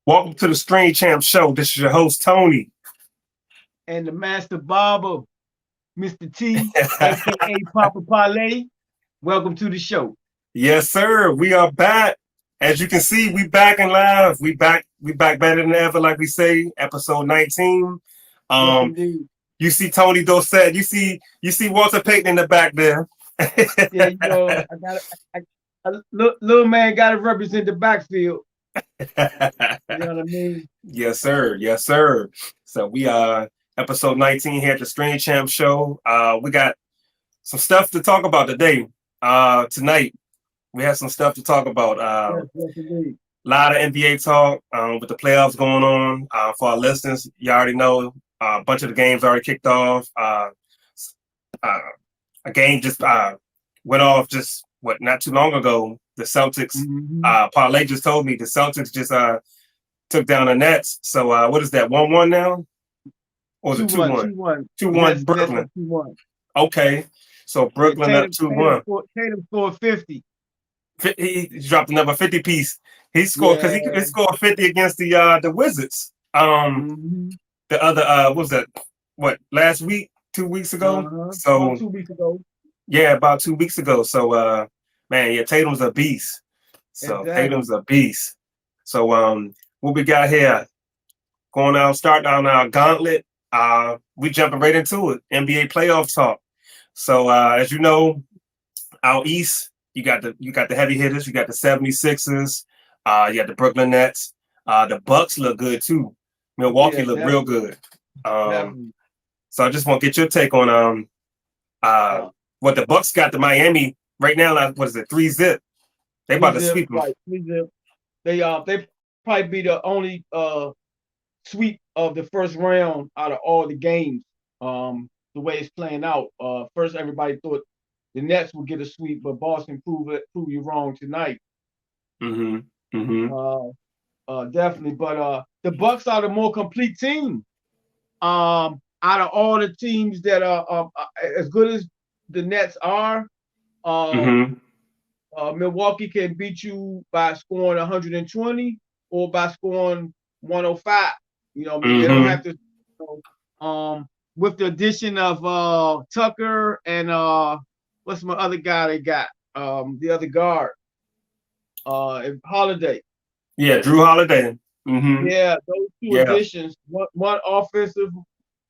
Welcome to the Stream Champs Show. This is your host, Tony. And the master barber, Mr. T, a.k.a. Poppa Parlay. Welcome to the show. Yes, sir. We are back. As you can see, we back and live. We back better than ever, like we say, episode 19. You see Tony Dorsett. You see Walter Payton in the back there. Yeah, you know, little man got to represent the backfield. You know what I mean? Yes, sir. Yes, sir. So we are episode 19 here at the Stream Champs Show. We got some stuff to talk about today. Tonight, we have some stuff to talk about. Yes, a lot of NBA talk with the playoffs going on. For our listeners, you already know a bunch of the games already kicked off. A game just went off not too long ago. The Celtics, Parlay just told me the Celtics just took down the Nets. So what is that, 1-1 now? Or is it 2-1? 2-1 Brooklyn. 2-1. Okay. So Brooklyn up 2-1. Tatum scored 50. He dropped another 50 piece. He scored because he scored 50 against the Wizards. The other what was that? What, last week? 2 weeks ago? So about 2 weeks ago. Yeah, about 2 weeks ago. So man, yeah, Tatum's a beast. So exactly. Tatum's a beast. So what we got here? Starting on our gauntlet. We jumping right into it. NBA playoff talk. So as you know, out east, you got the heavy hitters. You got the 76ers. You got the Brooklyn Nets. The Bucks look good too. Milwaukee look real good. So I just want to get your take on what the Bucks got to Miami right now. What is it? 3-0. They about to sweep them. Right, 3-0. They probably be the only sweep of the first round out of all the games. The way it's playing out. First, everybody thought the Nets would get a sweep, but Boston prove you wrong tonight. Definitely. But the Bucks are the more complete team. Out of all the teams that are as good as the Nets are, Milwaukee can beat you by scoring 120 or by scoring 105. You know, they don't have to. With the addition of Tucker and what's my other guy they got? The other guard, Holiday. Yeah, Drew Holiday. Yeah, those two additions, one offensive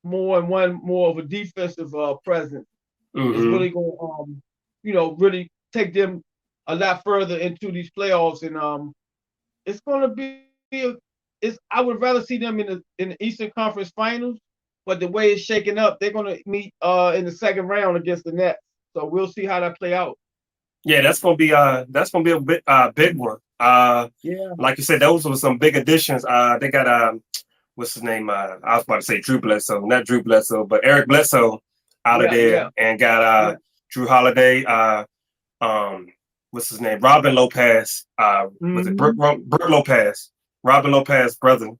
more and one more of a defensive presence, is really going to, really take them a lot further into these playoffs, and it's going to be. I would rather see them in the Eastern Conference Finals, but the way it's shaking up, they're going to meet in the second round against the Nets. So we'll see how that play out. Yeah, that's gonna be a big one. Like you said, those were some big additions. They got what's his name? I was about to say Drew Bledsoe, not Drew Bledsoe, but Eric Bledsoe out of there, and got Drew Holiday. What's his name? Robin Lopez. Was it Brooke Lopez? Robin Lopez brother,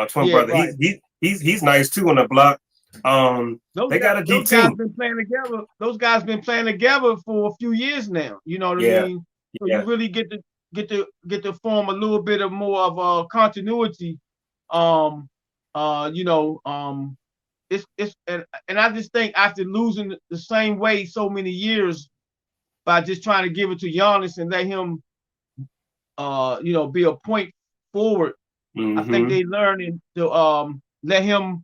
twin brother. Right. He's nice too on the block. They got a deep team. Those guys been playing together for a few years now. You know what I mean? So you really get to form a little bit of more of a continuity. It's and I just think after losing the same way so many years by just trying to give it to Giannis and let him be a point forward, I think they learning to let him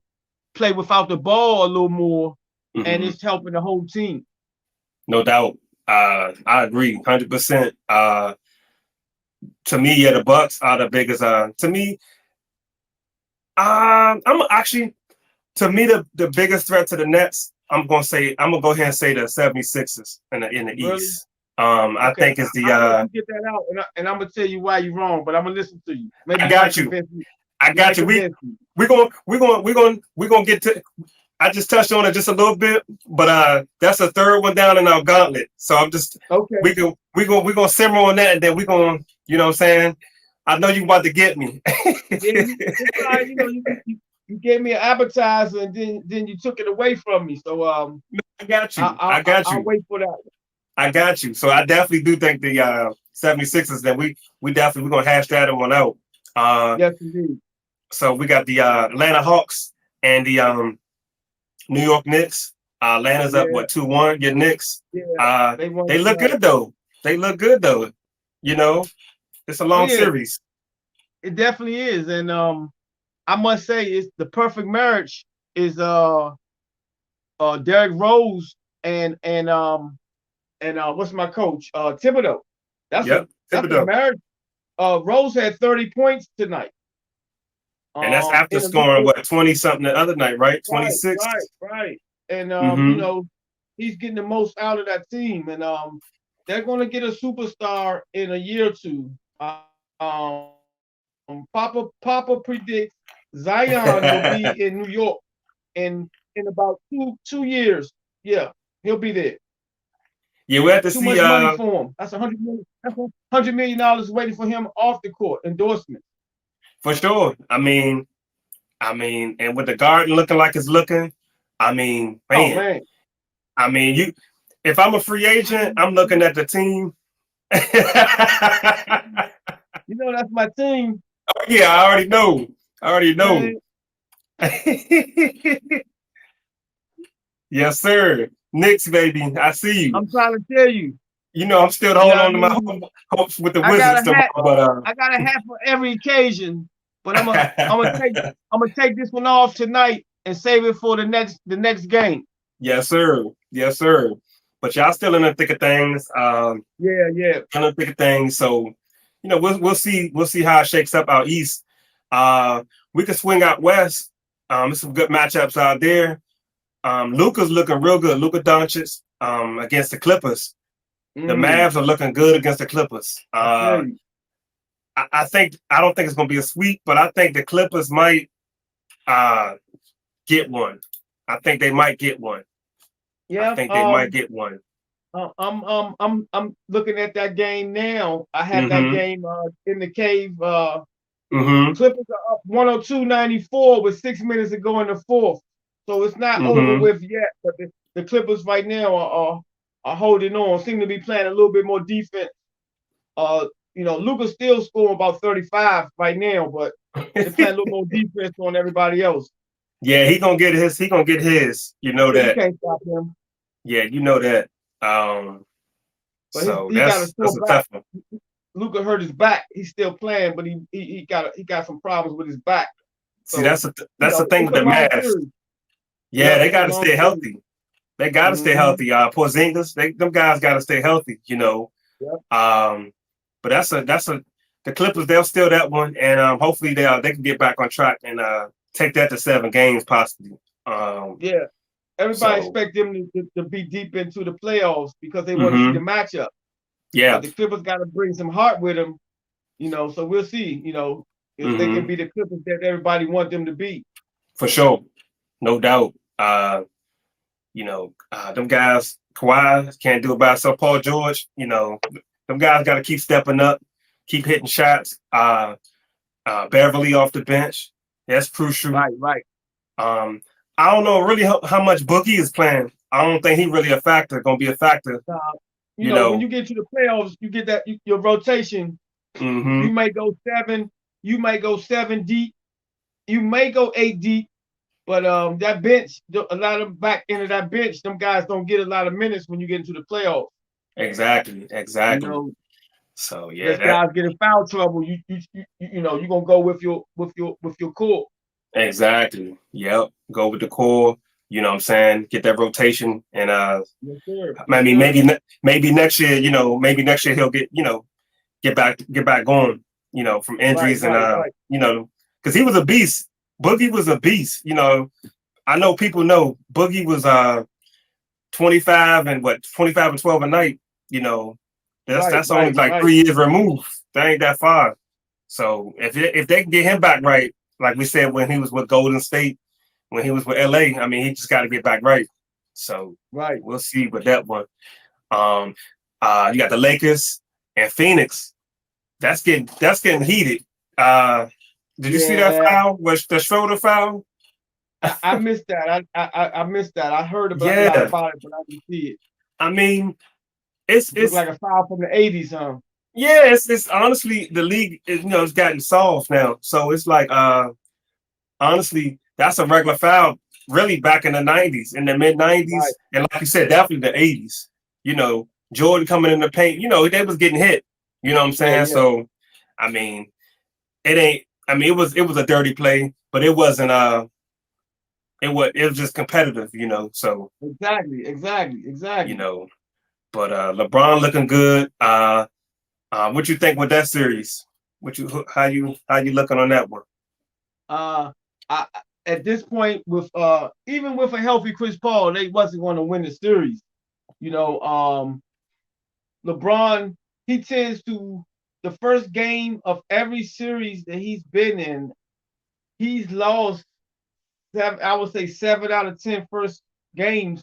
play without the ball a little more, and it's helping the whole team. No doubt. I agree 100%. To me, the Bucks are the biggest. To me, the biggest threat to the Nets, I'm gonna go ahead and say the 76ers in the East. I think it's the get that out, and I'm gonna tell you why you're wrong, but I'm gonna listen to you. Maybe I got you. We're gonna get to. I just touched on it just a little bit, but that's the third one down in our gauntlet. So I'm just we're gonna simmer on that, and then we're gonna, you know what I'm saying? I know you about to get me. You you gave me an appetizer and then you took it away from me. So I got you. I got you. I'll wait for that. I got you. So I definitely do think the 76ers that we're gonna hash that one out. Yes, indeed. So we got the Atlanta Hawks and the New York Knicks. Atlanta's up 2-1. Your Knicks. Yeah, they look good though. They look good though. You know, it's a long series. It definitely is, and I must say, it's the perfect marriage is Derrick Rose and what's my coach Thibodeau. That's a marriage. Rose had 30 points tonight. And that's after scoring 20 something the other night, right? 26. Right. And you know, he's getting the most out of that team, and they're going to get a superstar in a year or two. Papa predicts Zion will be in New York in about two years. Yeah, he'll be there. Yeah, we have to Too see. Much money for him. That's $100 million waiting for him off the court. Endorsement. For sure. I mean, and with the Garden looking like it's looking, man. I mean, if I'm a free agent, I'm looking at the team. You know, that's my team. Oh, yeah, I already know. Yes, sir. Knicks, baby. I see you. I'm trying to tell you. You know, I'm still holding on to my hopes with the Wizards tomorrow. I got a hat for every occasion, but I'm gonna take this one off tonight and save it for the next game. Yes, sir. Yes, sir. But y'all still in the thick of things. Yeah. In the thick of things. So, you know, we'll see how it shakes up out east. We can swing out west. There's some good matchups out there. Luka's looking real good. Luka Doncic against the Clippers. The Mavs are looking good against the Clippers. I don't think it's gonna be a sweep, but I think the Clippers might get one. I think they might get one. Yeah, I think they might get one. I'm looking at that game now. I have that game in the cave. Clippers are up 102-94 with 6 minutes to go in the fourth. So it's not over with yet, but the Clippers right now are holding on, seem to be playing a little bit more defense. You know, Luka's still scoring about 35 right now, but they're playing a little more defense on everybody else. Yeah, he gonna get his. You know that. You can't stop him. Yeah, you know that. But so he that's a tough one. Luka hurt his back. He's still playing, but he got some problems with his back. So, see, that's the thing with the Mavs. Yeah, they got to stay healthy. They got to stay healthy. Porzingis, them guys got to stay healthy. You know. Yep. But that's the Clippers. They'll steal that one, and hopefully they can get back on track and take that to 7 games possibly. Yeah. Everybody expect them to be deep into the playoffs because they want to see the matchup. Yeah. But the Clippers got to bring some heart with them, you know. So we'll see, you know, if they can be the Clippers that everybody wants them to be. For sure, no doubt. You know, them guys, Kawhi can't do it by himself. Paul George, you know, them guys got to keep stepping up, keep hitting shots. Beverly off the bench, that's crucial. Right. I don't know really how much Boogie is playing. I don't think he really gonna be a factor. You know, when you get to the playoffs, you get that your rotation. You may go 7. You may go 7 deep. You may go 8 deep. But that bench, a lot of back into that bench, them guys don't get a lot of minutes when you get into the playoffs. Exactly. You know, so yeah, guys get in foul trouble. You know, you're gonna go with your core. Exactly. Yep. Go with the core. You know what I'm saying? Get that rotation. And yes, sir. I mean, maybe next year, you know, he'll get back going, you know, from injuries you know, because he was a beast. Boogie was a beast. You know, I know people know Boogie was 25 and 12 a night. You know, that's only like 3 years removed. That ain't that far. So if they can get him back right, like we said when he was with Golden State, when he was with LA, I mean, he just got to get back right. So we'll see with that one. You got the Lakers and Phoenix. That's getting heated. Did you see that foul? Was the Schroeder foul? I missed that. I missed that. I heard about a lot about it, but I didn't see it. I mean, it's like a foul from the 80s, huh? Yeah, it's honestly the league is, it's gotten soft now. So it's like honestly, that's a regular foul really back in the 90s, in the mid 90s. Right. And like you said, definitely the 80s. Jordan coming in the paint, they was getting hit. You know what I'm saying? Yeah. So I mean, it was a dirty play, but it wasn't it was just competitive, so exactly. But LeBron looking good. What you think with that series? How you looking on that one? At this point, with even with a healthy Chris Paul, they wasn't going to win the series. LeBron, he tends to, the first game of every series that he's been in, he's lost 7 out of 10 first games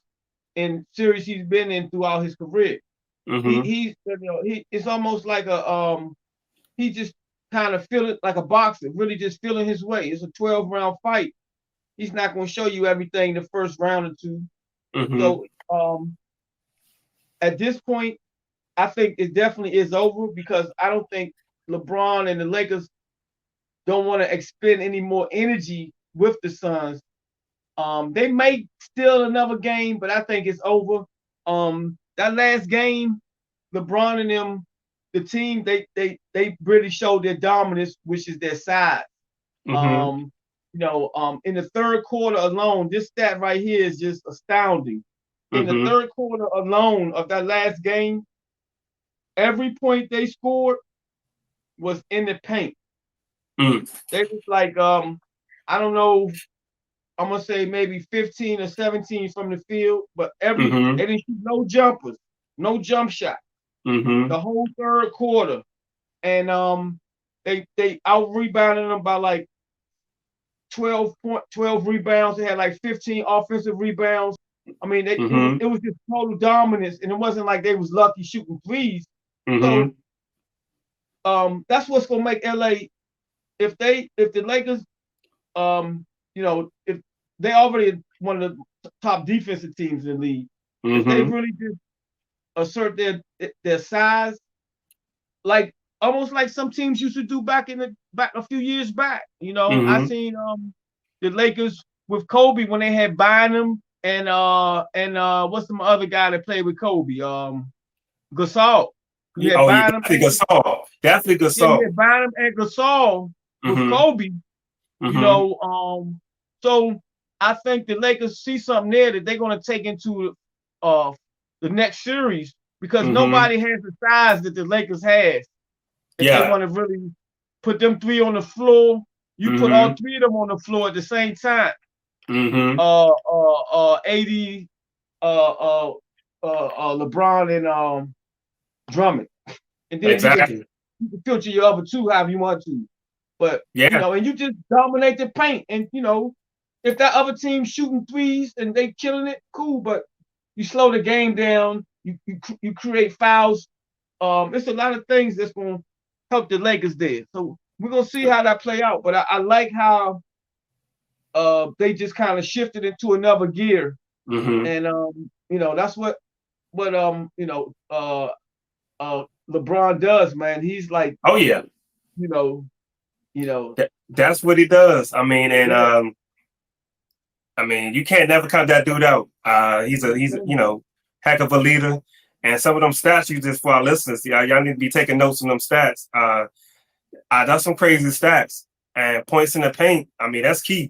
in series he's been in throughout his career. Mm-hmm. It's almost like he just kind of feeling like a boxer, really just feeling his way. It's a 12-round fight. He's not going to show you everything the first round or two. Mm-hmm. So at this point, I think it definitely is over, because I don't think LeBron and the Lakers don't want to expend any more energy with the Suns. They may steal another game, but I think it's over. That last game, LeBron and them, the team, they really showed their dominance, which is their size. Mm-hmm. In the third quarter alone, this stat right here is just astounding. In mm-hmm. the third quarter alone of that last game, every point they scored was in the paint. Mm. They was like, I don't know, I'm gonna say maybe 15 or 17 from the field, but mm-hmm. they didn't shoot no jumpers, no jump shot. Mm-hmm. The whole third quarter, and they out rebounded them by like 12 rebounds. They had like 15 offensive rebounds. I mean, mm-hmm. it was just total dominance, and it wasn't like they was lucky shooting threes. Mm-hmm. So that's what's gonna make LA, if the Lakers, if they already one of the top defensive teams in the league, mm-hmm. if they really just assert their size, like almost like some teams used to do back a few years back. Mm-hmm. I seen the Lakers with Kobe when they had Bynum and what's the other guy that played with Kobe? Gasol. Definitely Gasol. Yeah, Bynum and Gasol with mm-hmm. Kobe. Mm-hmm. So I think the Lakers see something there that they're going to take into the next series, because mm-hmm. nobody has the size that the Lakers has. If they want to really put them three on the floor, you mm-hmm. put all three of them on the floor at the same time. Mm-hmm. AD, LeBron, and Drummond, and then exactly. you can filter your other two however you want to. But and you just dominate the paint, and if that other team's shooting threes and they killing it, cool. But you slow the game down. You create fouls. It's a lot of things that's going to help the Lakers there. So we're gonna see how that play out. But I like how they just kind of shifted into another gear, mm-hmm. and that's what LeBron does, man. He's like, oh yeah, that's what he does. I mean, and you can't never count that dude out. He's heck of a leader. And some of them stats, just for our listeners, y'all need to be taking notes on them stats. That's some crazy stats. And points in the paint, that's key.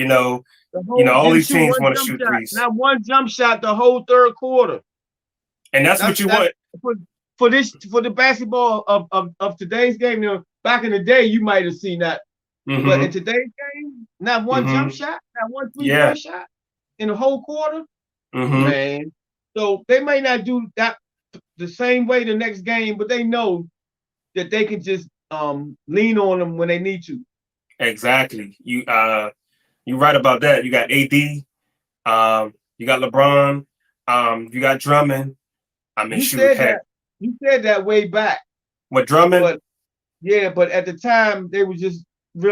All these teams want to shoot threes. Not one jump shot the whole third quarter. And that's what you want. For the basketball of today's game, back in the day, you might have seen that. Mm-hmm. But in today's game, not one mm-hmm. jump shot, not one three-point shot in the whole quarter. Mm-hmm. Man. So they may not do that the same way the next game, but they know that they can just lean on them when they need to. Exactly. You right about that. You got AD, you got LeBron, you got Drummond. You said that way back. With Drummond? But at the time they were just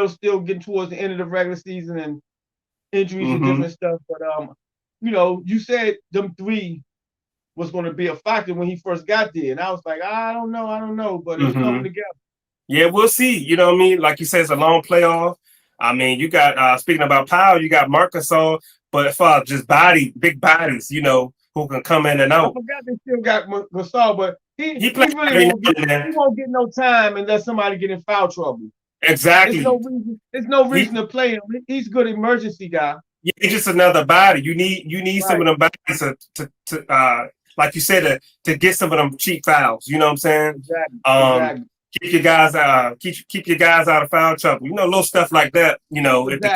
still getting towards the end of the regular season, and injuries and different stuff. But you know, you said them three was going to be a factor when he first got there, and I was like, I don't know, but it's coming together. Yeah, we'll see. You know what I mean? Like you said, it's a long playoff. I mean, you got speaking about power, you got Marcus on, but as far as just big bodies, you know, who can come in and out. I forgot they still got Gasol, but he really won't get no time unless somebody get in foul trouble. Exactly. There's no reason to play him. He's a good emergency guy. Yeah, he's just another body. You need some of them bodies to like you said, to get some of them cheap fouls. You know what I'm saying? Exactly. Keep your guys keep your guys out of foul trouble. You know, little stuff like that. You know, if the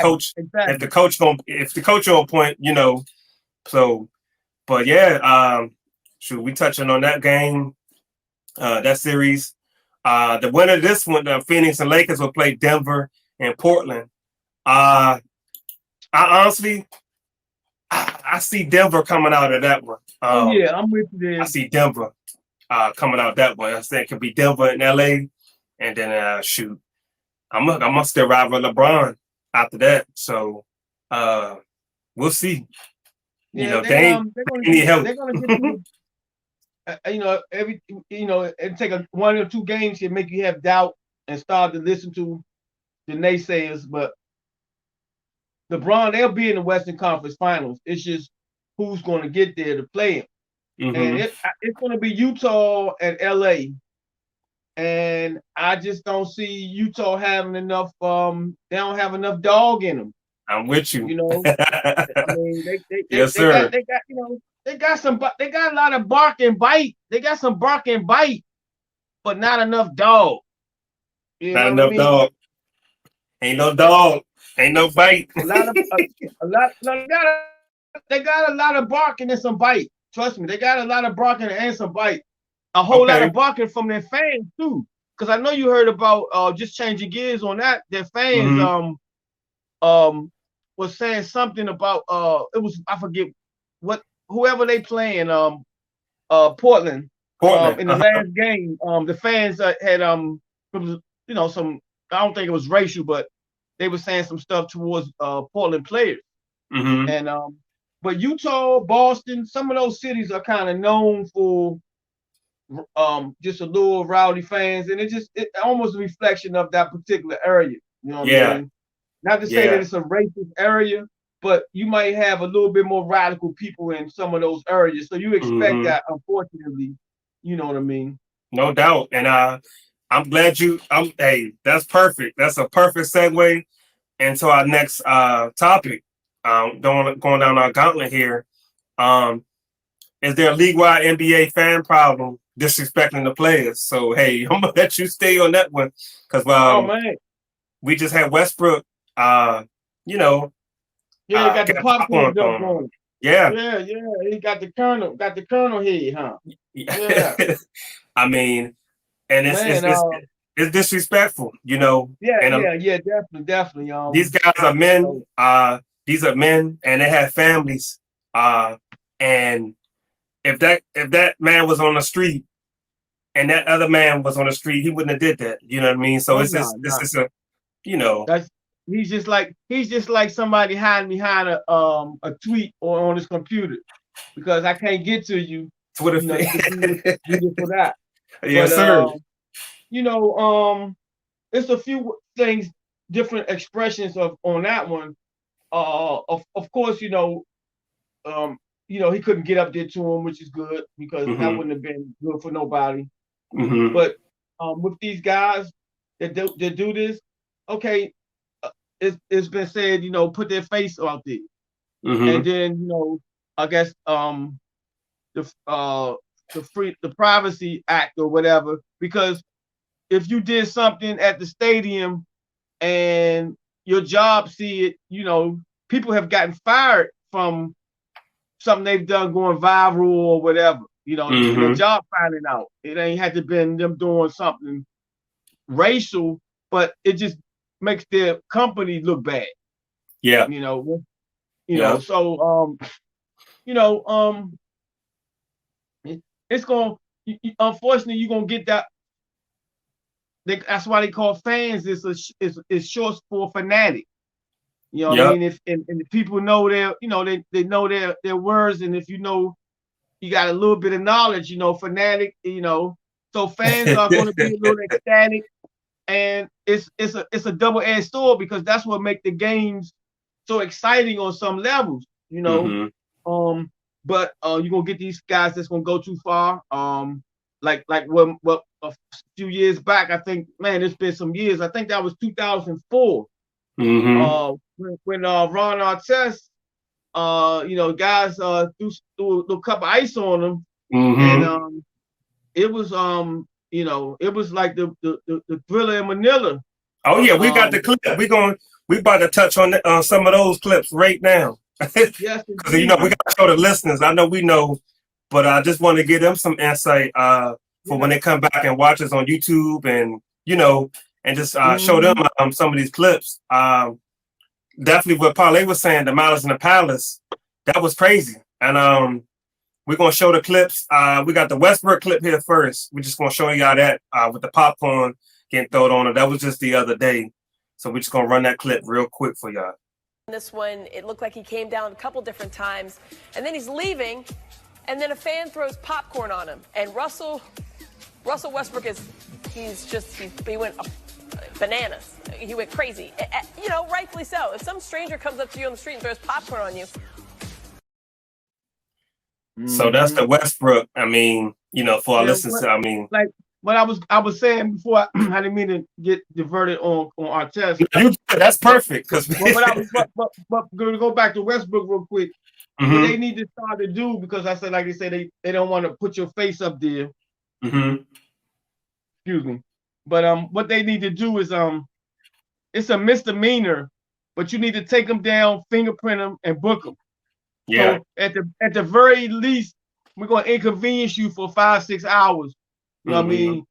coach on point, you know. So, but yeah, we touching on that game, that series. The winner of this one, the Phoenix and Lakers will play Denver and Portland. I honestly, I see Denver coming out of that one. Yeah, I'm with you there. I see Denver coming out that way. I think it could be Denver and LA, and then I'm gonna still ride with LeBron after that. So we'll see. Yeah, you know, they're need help. They're gonna get it take 1 or 2 games to make you have doubt and start to listen to the naysayers. But LeBron, they'll be in the Western Conference Finals. It's just who's going to get there to play him. And it's going to be Utah and LA. And I just don't see Utah having enough. They don't have enough dog in them. I'm with you. You know, I mean, yes, sir. They got a lot of bark and bite. They got some bark and bite, but not enough dog. Not enough dog. Ain't no dog. Ain't no bite. They got a lot of barking and some bite. Trust me, they got a lot of barking and some bite. A whole lot of barking from their fans too. Because I know you heard about just changing gears on that. Their fans was saying something about it was, I forget whoever they playing Portland in the last game. The fans had some, I don't think it was racial, but they were saying some stuff towards Portland players. And but Utah, Boston, some of those cities are kind of known for just a little rowdy fans, and it almost a reflection of that particular area. You know what I mean? Not to say that it's a racist area, but you might have a little bit more radical people in some of those areas. So you expect that, unfortunately. You know what I mean? No doubt. And I'm glad hey, that's perfect. That's a perfect segue into our next topic. Going down our gauntlet here. Is there a league-wide NBA fan problem disrespecting the players? So hey, I'm gonna let you stay on that one because we just had Westbrook. He got the popcorn going. Yeah, he got the Colonel head, huh? Yeah. I mean, and it's disrespectful, you know. Definitely. These guys are men. These are men, and they have families. And if that man was on the street, and that other man was on the street, he wouldn't have did that. You know what I mean? So this is a, you know. He's just like somebody hiding behind a tweet or on his computer because I can't get to you. Twitter for that. Yes, sir. It's a few things, different expressions on that one. Of course, he couldn't get up there to him, which is good because that wouldn't have been good for nobody. But with these guys that do this, okay. It's been said, put their face out there, and then I guess the Privacy Act or whatever. Because if you did something at the stadium and your job see it, people have gotten fired from something they've done going viral or whatever. Their job finding out. It ain't had to been them doing something racial, but it just makes their company look bad. Yeah. So it's going unfortunately you're gonna get that. That's why they call fans is short for fanatic. You know what I mean? If and the people know their, they know their words, and if you got a little bit of knowledge, fanatic, so fans are going to be a little ecstatic, and it's a double-edged sword because that's what makes the games so exciting on some levels, But you're gonna get these guys that's gonna go too far. Like what a few years back, I think, man, it's been some years. I think that was 2004. When Ron Artest, guys threw a cup of ice on him, and it was it was like the Thriller in Manila. Oh yeah, we got the clip. We about to touch on some of those clips right now. Yes, because we got to show the listeners. I know we know, but I just want to give them some insight for when they come back and watch us on YouTube, and and just show them some of these clips. Definitely what Parlay was saying, the Malice in the Palace, that was crazy. And we're gonna show the clips. We got the Westbrook clip here first. We're just gonna show y'all that with the popcorn getting thrown on it. That was just the other day, so we're just gonna run that clip real quick for y'all. This one, it looked like he came down a couple different times, and then he's leaving, and then a fan throws popcorn on him. And Russell Westbrook he went bananas. He went crazy. Rightfully so. If some stranger comes up to you on the street and throws popcorn on you. So that's the Westbrook. I mean, for our listeners, like what I was saying before, I didn't mean to get diverted on our test. That's perfect. But to go back to Westbrook real quick, what they need to start to do, because I said, like they say, they don't want to put your face up there. Excuse me. But what they need to do is it's a misdemeanor, but you need to take them down, fingerprint them, and book them. Yeah. So at the very least, we're gonna inconvenience you for 5-6 hours. You know what I mean?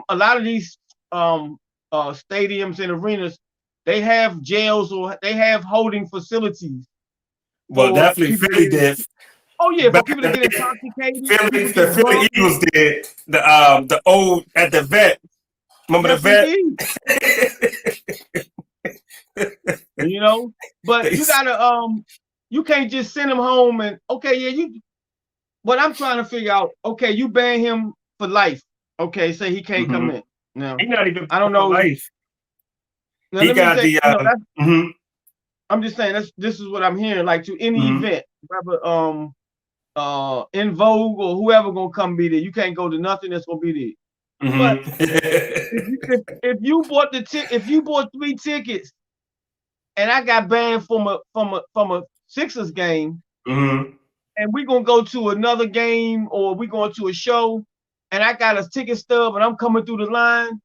A lot of these stadiums and arenas, they have jails or they have holding facilities. Well, definitely Philly did. Oh yeah, for people to get intoxicated. The Philly Eagles did. The old at the vet. Remember the vet? But you gotta you can't just send him home and what I'm trying to figure out, you ban him for life. Okay, say he can't come in. Now he's not even I don't know life. Now, he got I'm just saying this is what I'm hearing. Like to any event, whether In Vogue or whoever gonna come be there, you can't go to nothing that's gonna be there. But if you bought 3 tickets and I got banned from a Sixers game, and we gonna go to another game or we going to a show, and I got a ticket stub and I'm coming through the line,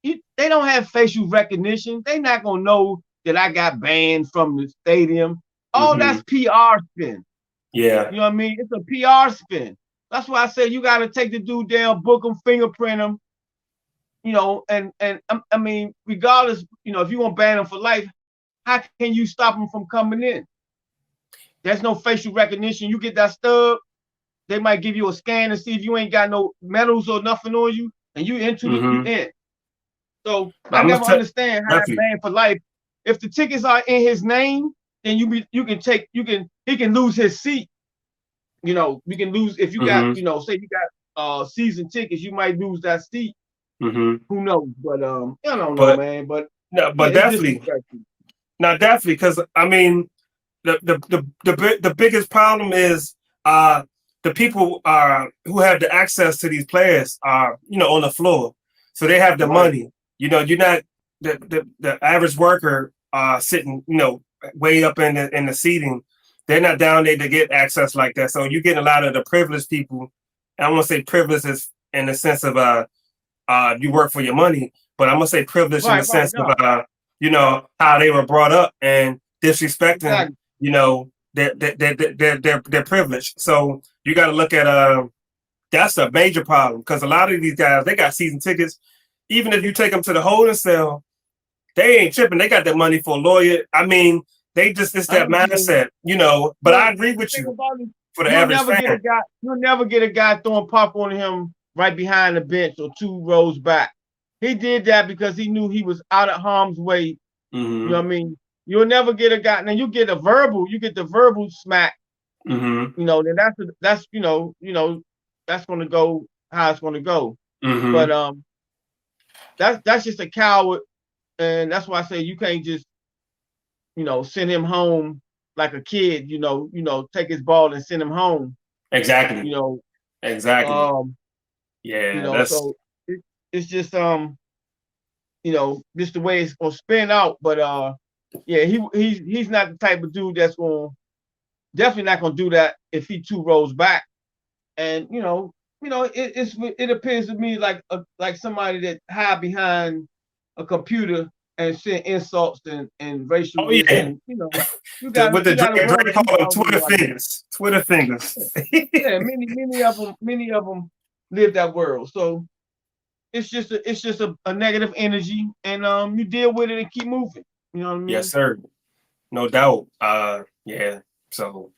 they don't have facial recognition. They not gonna know that I got banned from the stadium. That's PR spin. Yeah. You know what I mean? It's a PR spin. That's why I said you got to take the dude down, book him, fingerprint him, and I mean, regardless, if you want to ban him for life, how can you stop him from coming in? There's no facial recognition. You get that stub, they might give you a scan and see if you ain't got no medals or nothing on you, and you into you in. So I never understand how that ban for life. If the tickets are in his name, then he can lose his seat. We can lose if you got, say you got season tickets, you might lose that seat. Who knows? But I don't know, man. But no, but definitely. No, definitely, because I mean, the biggest problem is the people who have the access to these players are on the floor, so they have the money. You're not the average worker sitting way up in the seating. They're not down there to get access like that. So you get a lot of the privileged people. I don't want to say privileged is in the sense of you work for your money, but I'm gonna say privileged in the sense of how they were brought up and disrespecting their privilege. So you got to look at that's a major problem, because a lot of these guys, they got season tickets. Even if you take them to the holding cell, they ain't tripping. They got their money for a lawyer. I mean, it's that mindset, But I agree with you. For the average fan, you'll never get a guy throwing pop on him right behind the bench or 2 rows back. He did that because he knew he was out of harm's way. You know what I mean? You'll never get a guy. Now you get the verbal smack. Mm-hmm. You know, then that's that's going to go how it's going to go. Mm-hmm. But that's just a coward, and that's why I say you can't just send him home like a kid. Take his ball and send him home. Exactly. Exactly. Yeah. So it's just just the way it's gonna spin out. But he's not the type of dude that's definitely not gonna do that if he 2 rows back. And it appears to me like somebody that hide behind a computer and send insults and racial. Oh yeah. And, you got with the Drake call them Twitter fingers. Twitter fingers. Yeah, many of them live that world. So it's just a negative energy, and you deal with it and keep moving. You know what I mean? Yes, sir. No doubt. Yeah. So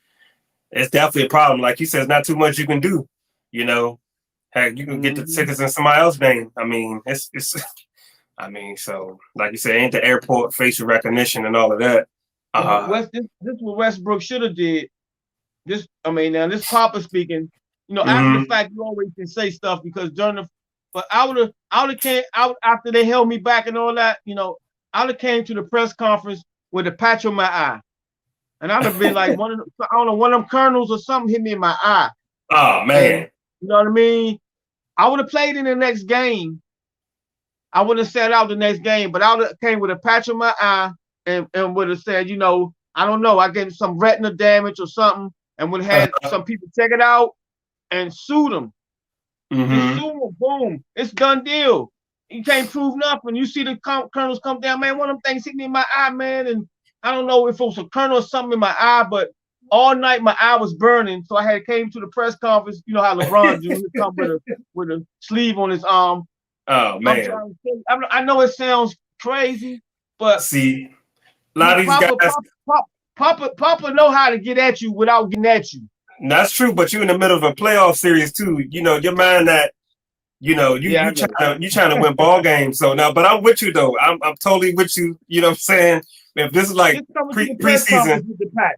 it's definitely a problem. Like you said, it's not too much you can do. Heck, you can get the tickets in somebody else's name. I mean, it's. I mean, so like you said, ain't the airport facial recognition and all of that. This is what Westbrook should have did. Now this Poppa speaking. After the fact, you always can say stuff because but I would have came out after they held me back and all that. I would have came to the press conference with a patch on my eye, and I'd have been like one of them colonels or something hit me in my eye. Oh man, and, you know what I mean? I would have played in the next game. I would have sat out the next game, but I would have came with a patch on my eye and would have said, I don't know, I get some retina damage or something, and would have had some people check it out and sue them. Just sue them, boom, it's done deal. You can't prove nothing. You see the colonels come down, man. One of them things hit me in my eye, man, and I don't know if it was a kernel or something in my eye, but all night my eye was burning, so I came to the press conference. You know how LeBron do? He come with a sleeve on his arm. Oh man! I know it sounds crazy, but see, a lot of these guys. Poppa know how to get at you without getting at you. That's true, but you're in the middle of a playoff series too. Your mind that you trying to win ball games. So now, but I'm with you though. I'm totally with you. You know what I'm saying? If this is like preseason,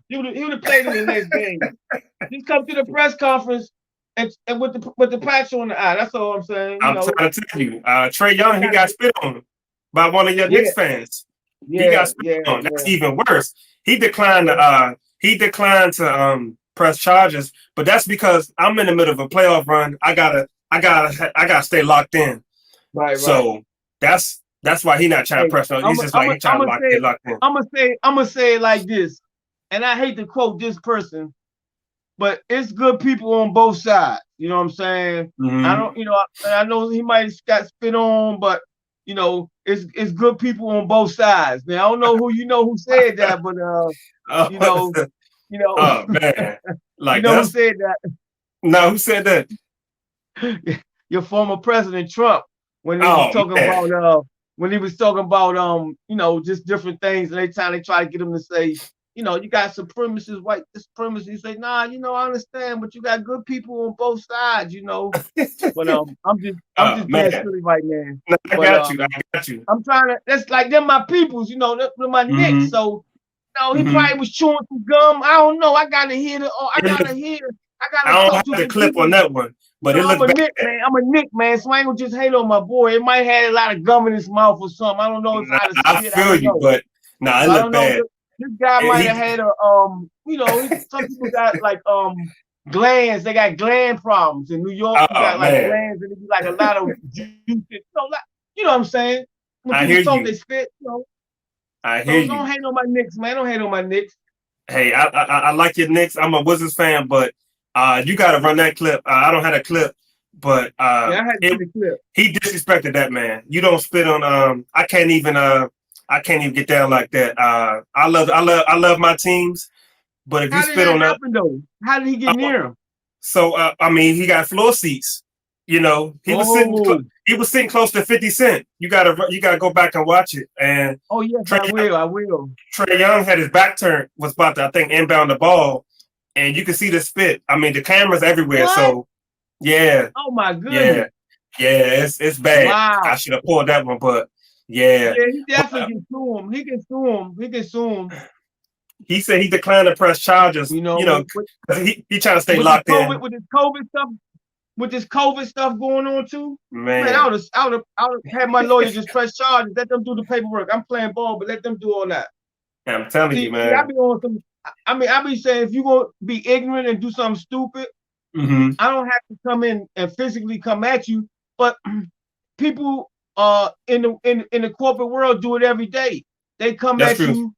he would have played in the next game. Just come to the press conference. And with the patch on the eye, that's all I'm saying. I'm trying to tell you, Trae Young, he got spit on by one of your Knicks fans. He got spit on. That's even worse. He declined to press charges, but that's because I'm in the middle of a playoff run. I gotta stay locked in. Right. So that's why he not trying to press on. He's just like he trying to get locked in. I'm gonna say it like this, and I hate to quote this person. But it's good people on both sides. You know what I'm saying? I don't, I know he might have got spit on, but it's good people on both sides. Now I don't know who said that, but oh man, like who said that? No, who said that? Your former President Trump when he was talking about just different things, and they try to get him to say. You got supremacists, white supremacists. You say, nah, I understand, but you got good people on both sides, But I'm just being silly right now. No, I got you. I'm trying to. That's like them my peoples, they're my Knicks. So, he probably was chewing some gum. I don't know. I gotta hear I don't have the clip on that one, but it looks bad. I'm a Knick man, so I ain't gonna just hate on my boy. It might have a lot of gum in his mouth or something. I don't know if I feel you, but it look bad. This guy might have had some people got like glands. They got gland problems in New York. You got like glands, and it be like a lot of juice. You know what I'm saying? When I hear you. They spit. I hear you. Don't hate on my Knicks, man. Don't hate on my Knicks. Hey, I like your Knicks. I'm a Wizards fan, but you got to run that clip. I don't have a clip, but I had the clip. He disrespected that man. You don't spit on. I can't even get down like that. I love my teams, but if you spit on that, how did he get near him? So he got floor seats. He was sitting close to 50 Cent. You gotta go back and watch it. And yes, I will. Trae Young had his back turned, was about to inbound the ball, and you can see the spit. The cameras everywhere. What? So yeah. Oh my goodness. Yeah, it's bad. Wow. I should have pulled that one, but. Yeah. Yeah, he definitely can sue him. He can sue him. He can sue him. He said he declined to press charges. You know, He trying to stay locked in. With this COVID stuff going on too. Man, I would have had my lawyer just press charges. Let them do the paperwork. I'm playing ball, but let them do all that. I'm telling you, man. See, I be on some. I be saying if you gonna be ignorant and do something stupid, I don't have to come in and physically come at you. But people in the corporate world do it every day. They come at you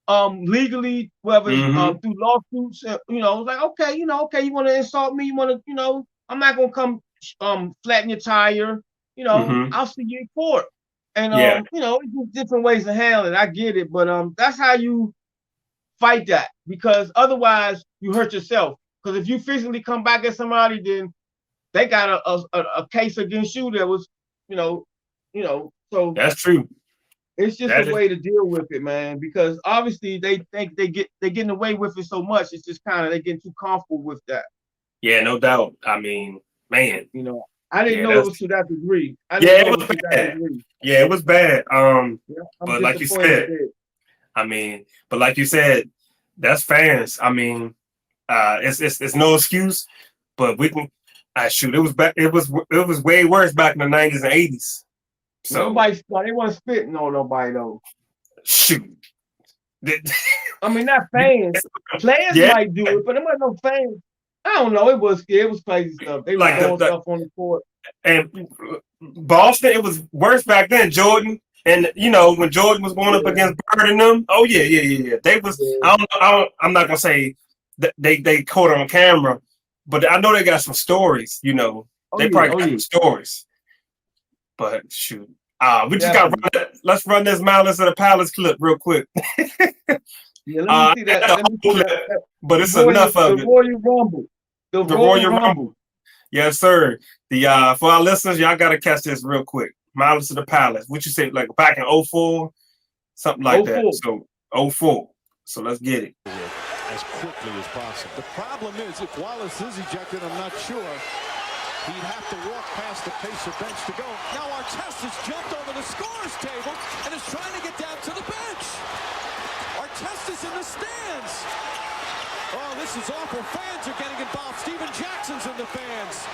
legally, whether it's through lawsuits. You know, like okay, you want to insult me, you want to, I'm not gonna come flatten your tire. I'll see you in court. And it's different ways to handle it. I get it, but that's how you fight that, because otherwise you hurt yourself. Because if you physically come back at somebody, then they got a case against you that was, so that's true. It's just a way to deal with it, man. Because obviously they think they're getting away with it so much. It's just kind of they get too comfortable with that. Yeah, no doubt. I mean, man, I didn't know it was to that degree. It was bad. Yeah, it was bad. But like you said, that's fans. I mean, it's no excuse, but we can. Shoot, it was back. It was way worse back in the 90s and 80s. So they want to spit on nobody though. Shoot. I mean, not fans. Players might do it, but there wasn't no fans. I don't know. It was crazy stuff. They were doing stuff on the court. And Boston, it was worse back then. Jordan, and when Jordan was going up against Bird and them. Oh yeah. They was. I'm not gonna say that they caught on camera, but I know they got some stories. They probably got some stories. But shoot, we just got. Let's run this Malice of the Palace clip real quick. Let me see that. But it's enough of it. The Royal Rumble. The Royal Rumble. Yes, sir. For our listeners, y'all gotta catch this real quick. Malice of the Palace. What you say, like back in 2004? Something like that. So 2004. So let's get it. As quickly as possible. The problem is if Wallace is ejected, I'm not sure. He'd have to walk past the Pacer bench to go. Now Artest has jumped over the scorer's table and is trying to get down to the bench. Artest is in the stands. Oh, this is awful. Fans are getting involved. Steven Jackson's in the fans.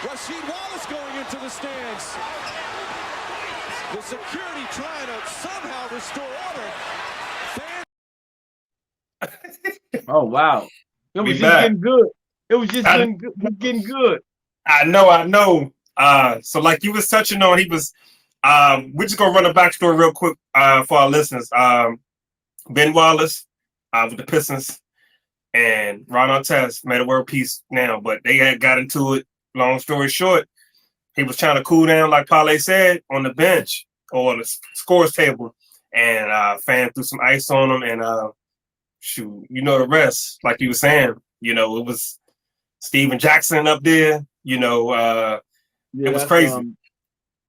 Rasheed Wallace going into the stands. The security trying to somehow restore order. Oh, wow. It was just getting good. It was just getting good. I know. So like you was touching on, he was. We're just gonna run a backstory real quick for our listeners. Ben Wallace with the Pistons and Ron Artest made a world peace now, but they had got into it. Long story short, he was trying to cool down, like Parlay said, on the bench or the scores table, and fan threw some ice on him, and shoot, the rest. Like you were saying, it was Steven Jackson up there. It was crazy.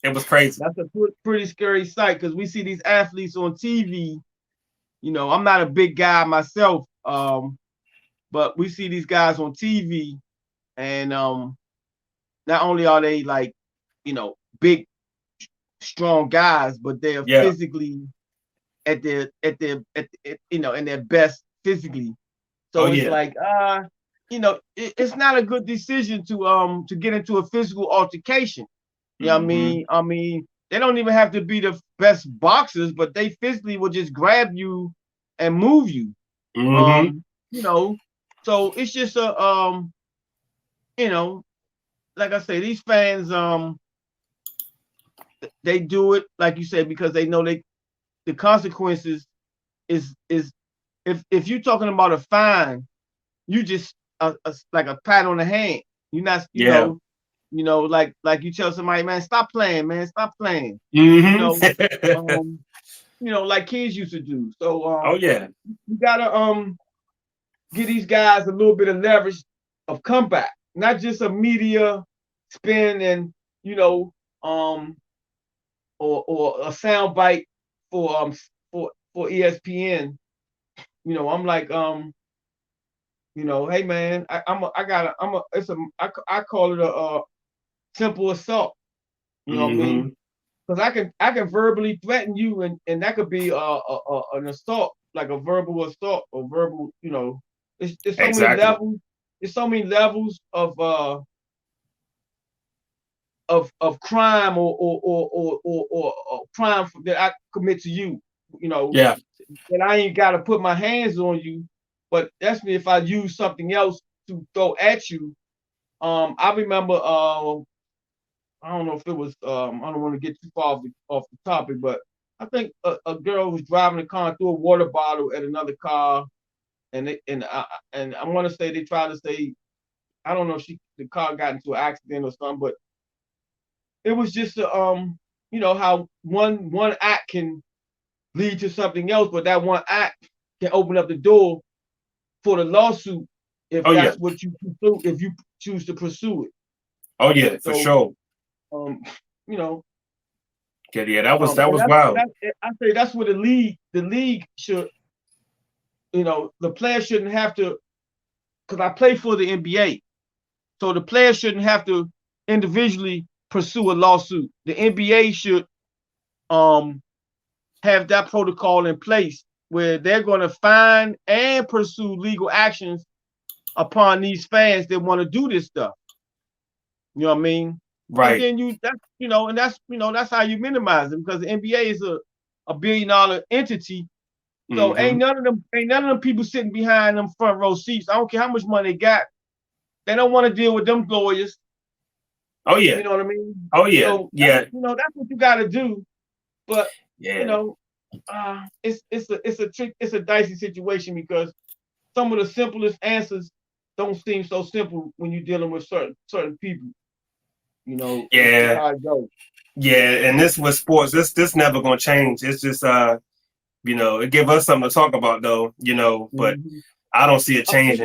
It was crazy. That's a pretty scary sight because we see these athletes on TV. I'm not a big guy myself, but we see these guys on TV, and not only are they like, big, strong guys, but they are physically at their in their best physically. So it's like it's not a good decision to get into a physical altercation. You know what I mean? They don't even have to be the best boxers, but they physically will just grab you and move you. So it's just like I say, these fans they do it, like you said, because they know the consequences is if you're talking about a fine, you just like a pat on the hand. You're not, like you tell somebody, man, stop playing, man, stop playing. Like kids used to do. So you gotta give these guys a little bit of leverage of comeback, not just a media spin and or a sound bite for ESPN. I'm like hey man, I call it a simple assault. You know what I mean? because I can verbally threaten you, and that could be an assault, like a verbal assault or verbal, you know. It's so many levels. It's so many levels of crime or crime that I commit to you, you know. Yeah. And I ain't got to put my hands on you, but that's me if I use something else to throw at you. I remember, I don't know if it was, I don't want to get too far off the topic, but I think a girl was driving a car and threw a water bottle at another car, and I want to say they tried to say, I don't know if the car got into an accident or something, but it was just you know how one act can lead to something else, but that one act can open up the door for the lawsuit if that's what you pursue, if you choose to pursue it. Oh yeah, for sure. You know. Yeah, that was wild. I say that's where the league should, you know, the players shouldn't have to, because I play for the NBA, so the players shouldn't have to individually pursue a lawsuit. The NBA should have that protocol in place where they're going to find and pursue legal actions upon these fans that want to do this stuff. You know what I mean? Right. And then that's how you minimize it, because the NBA is a $1 billion entity. So ain't none of them people sitting behind them front row seats. I don't care how much money they got. They don't want to deal with them lawyers. Oh yeah. You know what I mean? Oh yeah. So yeah. You know, that's what you got to do. But you know, it's a dicey situation, because some of the simplest answers don't seem so simple when you're dealing with certain people. You know, yeah, how it goes. Yeah, and this was sports. This never gonna change. It's just you know, it give us something to talk about though, you know, but I don't see it chinging.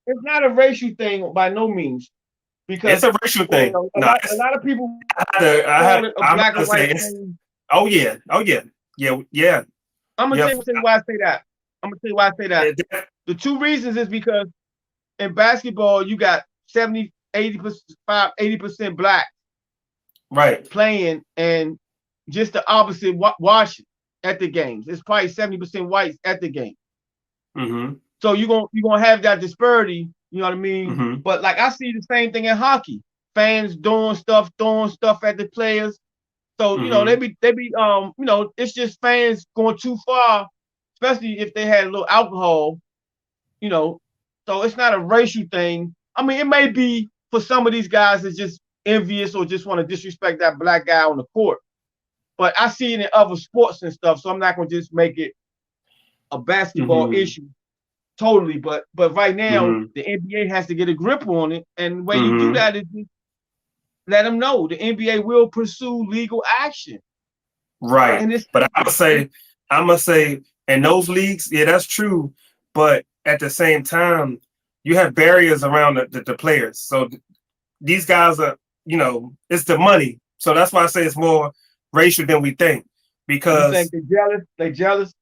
It's not a racial thing by no means, because it's a racial thing. You know, a lot of people I'm black and white thing. Oh yeah. I'm gonna tell you why I say that. The two reasons is because in basketball you got 70, 80% black, right, playing, and just the opposite watching at the games. It's probably 70% whites at the game. So you're gonna have that disparity. You know what I mean? But like I see the same thing in hockey. Fans throwing stuff at the players. So you know they be you know, it's just fans going too far, especially if they had a little alcohol. You know, so it's not a racial thing. I mean, it may be for some of these guys that's just envious or just want to disrespect that black guy on the court. But I see it in other sports and stuff, so I'm not gonna just make it a basketball issue totally. But right now, the NBA has to get a grip on it, and the way you do that is just let them know the NBA will pursue legal action. Right. But I'm gonna say, in those leagues, yeah, that's true. But at the same time, you have barriers around the players. So these guys are, you know, it's the money. So that's why I say it's more racial than we think. Because you think they're jealous? They jealous?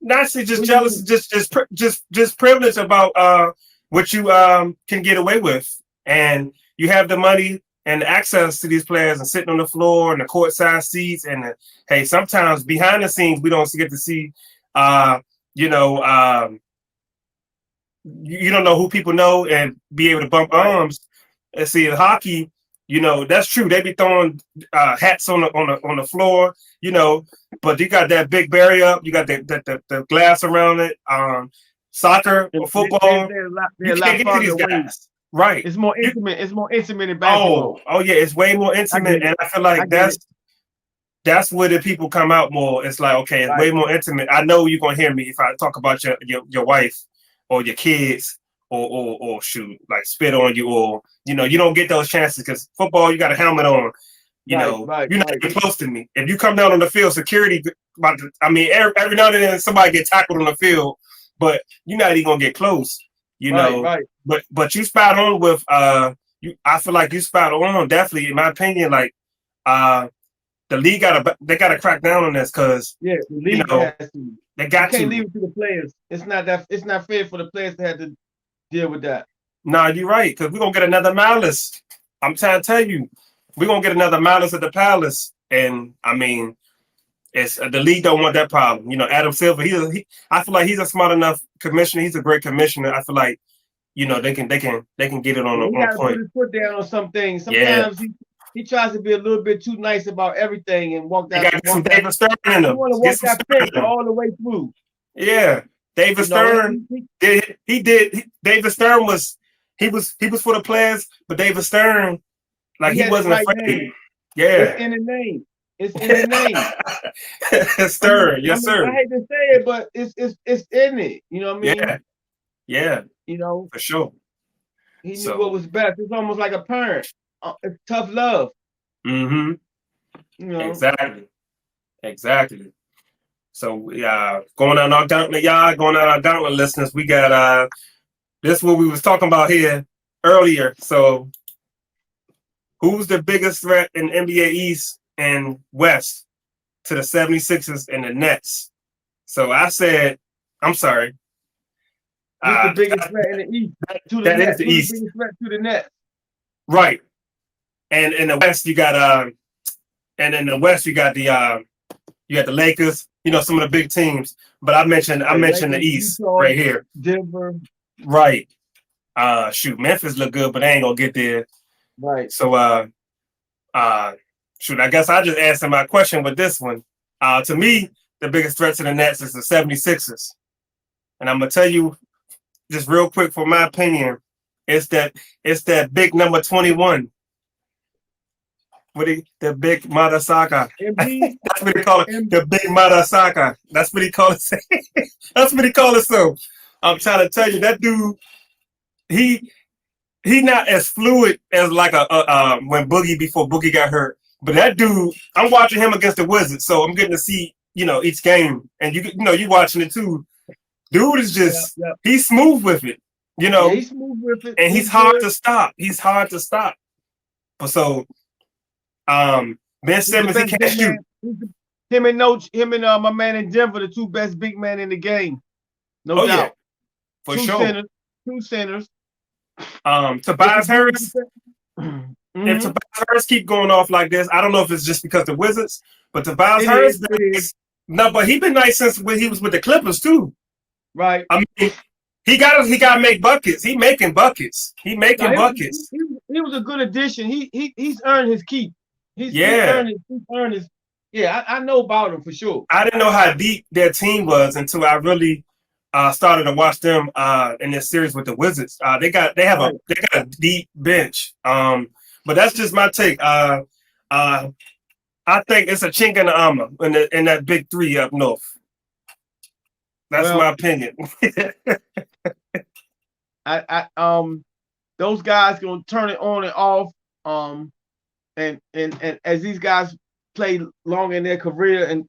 Not just jealous, just privilege about what you can get away with. And you have the money and the access to these players and sitting on the floor and the courtside seats. And hey, sometimes behind the scenes we don't get to see you know, you don't know who people know and be able to bump arms and see in hockey. You know, that's true. They be throwing hats on the floor, you know, but you got that big barrier up. You got the glass around it. Soccer or football, you can't get to these guys. Right. It's more intimate. It's more intimate in basketball. Oh yeah, it's way more intimate, and I feel like that's where the people come out more. It's like, okay, it's way more intimate. I know you're gonna hear me if I talk about your wife or your kids or shoot, like spit on you, or you know, you don't get those chances because football, you got a helmet on. You know, you're not even close to me. If you come down on the field, security. I mean, every now and then somebody get tackled on the field, but you're not even gonna get close. You know, but you spot on with I feel like you spot on definitely, in my opinion. Like the league they gotta crack down on this because the league you know, has to. They got you can't leave it to the players. It's not fair for the players to have to deal with that. Nah, you're right, because we're gonna get another malice. I'm trying to tell you, we're gonna get another Malice at the Palace, and I mean, it's the league don't want that problem. You know, Adam Silver. I feel like he's a smart enough commissioner. He's a great commissioner. I feel like, you know, they can get it on He got to point. put his foot down on some things. Sometimes he tries to be a little bit too nice about everything and walk that. Got some David Stern in him. You want to walk that fence all the way through. Yeah, David Stern. David Stern was for the players, but David Stern, like he wasn't afraid. Name. Yeah, it's in the name. It's in the name. Stern, yes, sir. I hate to say it, but it's in it. You know what I mean? Yeah. You know, for sure. He knew what was best. It's almost like a parent. It's tough love. Mm-hmm. You know? Exactly. So going on our gauntlet, going on our gauntlet listeners, we got this is what we was talking about here earlier. So who's the biggest threat in NBA East and West to the 76ers and the Nets? So I said, I'm sorry. Who's the biggest threat in the East to the Nets? The East. The biggest threat to the Nets? Right. And in the West you got you got the Lakers, you know, some of the big teams. But I mentioned the East right here. Denver. Right. Memphis look good, but they ain't gonna get there. Right. So I guess I just answered my question with this one. To me, the biggest threat to the Nets is the 76ers. And I'm gonna tell you just real quick, for my opinion, it's that big number 21. The big Madasaka. That's what they call it. The big Madasaka. That's what he call it. That's what he call it. So I'm trying to tell you, that dude, he not as fluid as like when before Boogie got hurt. But that dude, I'm watching him against the Wizards, so I'm getting to see, you know, each game, and you watching it too. Dude is just he's smooth with it, you know. Yeah, he's smooth with it, and he's hard to stop. But so, Ben Simmons, he can't shoot. Him and my man in Denver, the two best big men in the game. No doubt. Yeah. For sure. Two centers. Tobias Harris. If Tobias Harris keep going off like this, I don't know if it's just because the Wizards, but Tobias Harris, but he been nice since when he was with the Clippers too. Right. I mean, he got to make buckets. He making buckets. He buckets. He was a good addition. He's earned his keep. He's earned his. Yeah, I know about him for sure. I didn't know how deep their team was until I really started to watch them in this series with the Wizards. They got a deep bench. But that's just my take. I think it's a chink in the armor in that big three up north. That's my opinion. Those guys gonna turn it on and off. And as these guys play long in their career and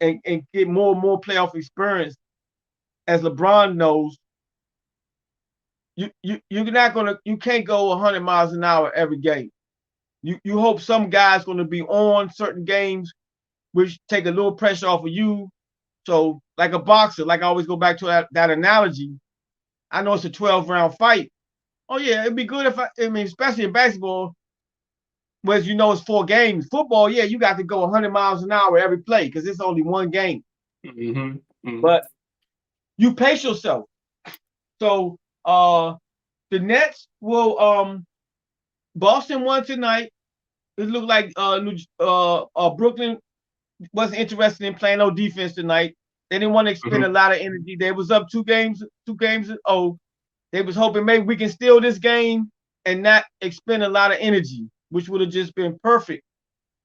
get more and more playoff experience, as LeBron knows, you can't go 100 miles an hour every game. You hope some guy's gonna be on certain games, which take a little pressure off of you. So, like a boxer, like I always go back to that analogy. I know it's a 12-round fight. Oh yeah, it'd be good if especially in basketball, whereas it's 4 games. Football, you got to go 100 miles an hour every play because it's only one game. Mm-hmm. Mm-hmm. But you pace yourself. So the Nets will. Boston won tonight. It looked like Brooklyn wasn't interested in playing no defense tonight. They didn't want to expend a lot of energy. They was up 2 games. They was hoping maybe we can steal this game and not expend a lot of energy, which would have just been perfect.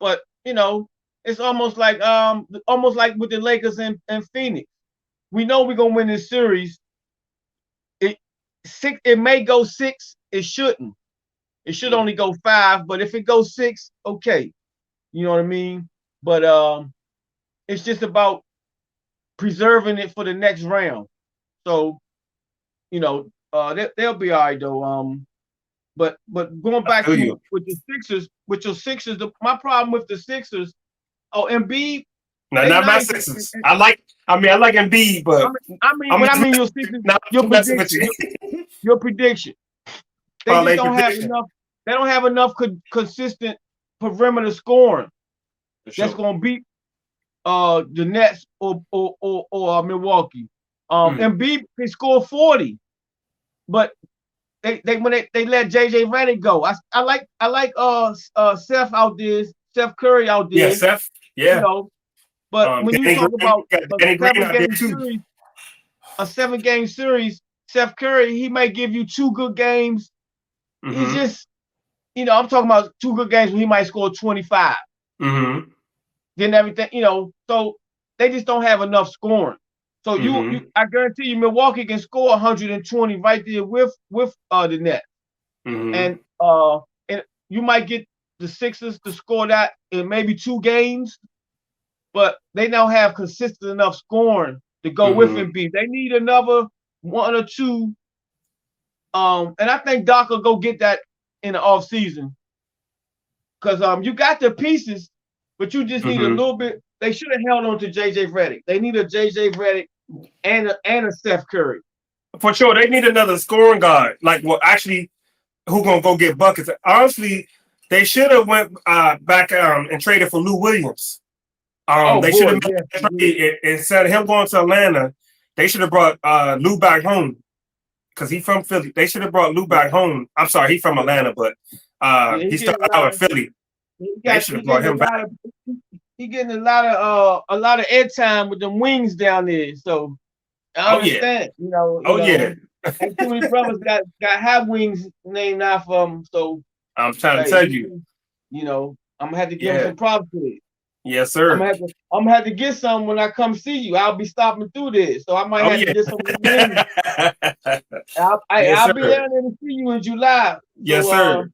But it's almost like with the Lakers and Phoenix. We know we're gonna win this series. It may go 6. It shouldn't. It should only go 5. But if it goes 6, okay. You know what I mean? But it's just about preserving it for the next round. So, they'll be all right though. But going back to with your Sixers, my problem with the Sixers. Embiid. No, not my Sixers. I like Embiid, but I mean your Sixers. Your prediction. They just don't have enough. They don't have enough consistent perimeter scoring Sure. that's gonna beat the Nets or Milwaukee. Embiid can score 40, but they when they let JJ Redick go. I like Steph out there, Steph Curry out there. Yeah, Steph. Yeah. You know, but when you talk about a 7-game series, Steph Curry, he might give you 2 good games. He's just, I'm talking about 2 good games where he might score 25. Then everything, so they just don't have enough scoring. So I guarantee you, Milwaukee can score 120 right there with the Nets, and you might get the Sixers to score that in maybe 2 games, but they don't have consistent enough scoring to go with Embiid. They need another 1 or 2, and I think Doc will go get that in the off season, because you got the pieces, but you just need a little bit. They should have held on to JJ Redick. They need a JJ Redick and a Steph Curry. For sure, they need another scoring guard. Like, well, actually, who gonna go get buckets? Honestly, they should have went back and traded for Lou Williams. They should have instead of him going to Atlanta, they should have brought Lou back home, because he's from Philly. They should have brought Lou back home. I'm sorry, he's from Atlanta, but he started out in Philly. They should have brought him back. He's getting a lot of air time with them wings down there. So I understand. Yeah. And too many brothers got high wings named after them. So I'm trying to tell you. I'm gonna have to give him some props to it. Yes, sir. I'm gonna have to get some when I come see you. I'll be stopping through this, so I might have to get some wings. I'll be down there to see you in July. So, yes, sir.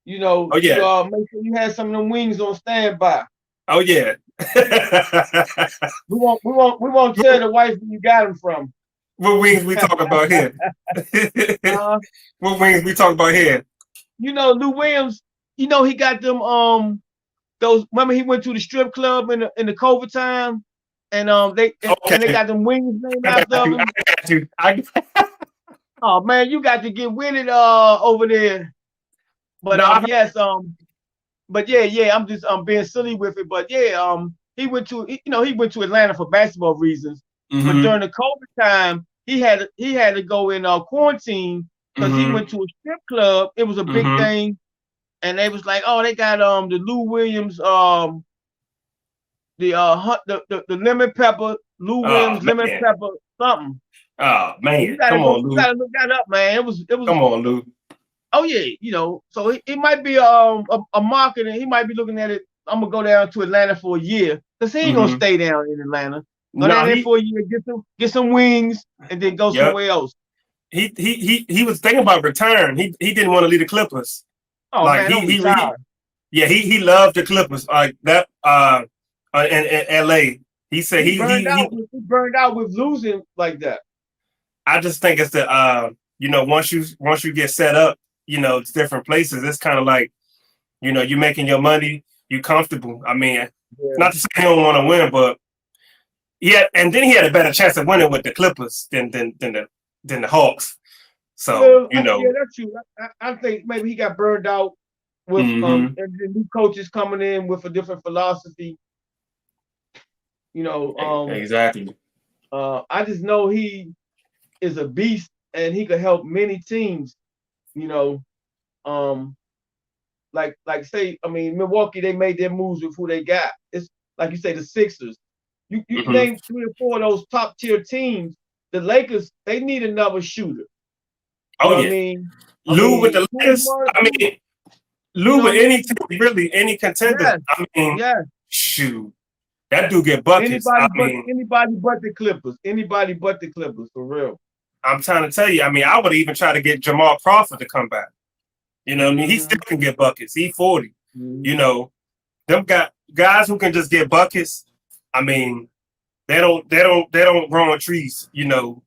make sure you have some of them wings on standby. Oh yeah. we won't tell the wife where you got them from. What wings we talking about here? What wings we talking about here? Lou Williams. He got them. Those. Remember, he went to the strip club in the COVID time, and they got them wings named after him. I got you. Oh man, you got to get with it over there. But yes, but yeah, I'm just being silly with it. But yeah, he went to Atlanta for basketball reasons. But during the COVID time, he had to go in quarantine because he went to a strip club. It was a big thing, and they was like, oh, they got the Lou Williams the lemon pepper Lou Williams lemon pepper something. Oh man, come on, Lou. You gotta look that up, man. It was. Come on, Lou. Oh yeah, so it might be a marketing. He might be looking at it. I'm gonna go down to Atlanta for a year, because he ain't gonna stay down in Atlanta. Go down there for a year, get some wings, and then go somewhere else. He was thinking about retiring. He didn't want to leave the Clippers. Oh like, man, he loved the Clippers. Like that in LA. He said he burned out with losing like that. I just think it's the once you get set up, it's different places. It's kind of like, you're making your money, you comfortable. I mean, not to say he don't want to win, but and then he had a better chance of winning with the Clippers than the Hawks. So yeah, that's true. I think maybe he got burned out with and the new coaches coming in with a different philosophy. Exactly. I just know he is a beast, and he could help many teams. Like say, I mean, Milwaukee, they made their moves with who they got. It's like you say, the Sixers. You name 3 or 4 of those top tier teams. The Lakers, they need another shooter. I mean, Lou with the Lakers. I mean, Lou with any team, really, any contender. Yes. I mean, shoot, that dude get buckets. Anybody but the Clippers. Anybody but the Clippers, for real. I'm trying to tell you. I mean, I would even try to get Jamal Crawford to come back. I mean, he still can get buckets. He's 40. Them guys who can just get buckets. I mean, they don't grow on trees. It's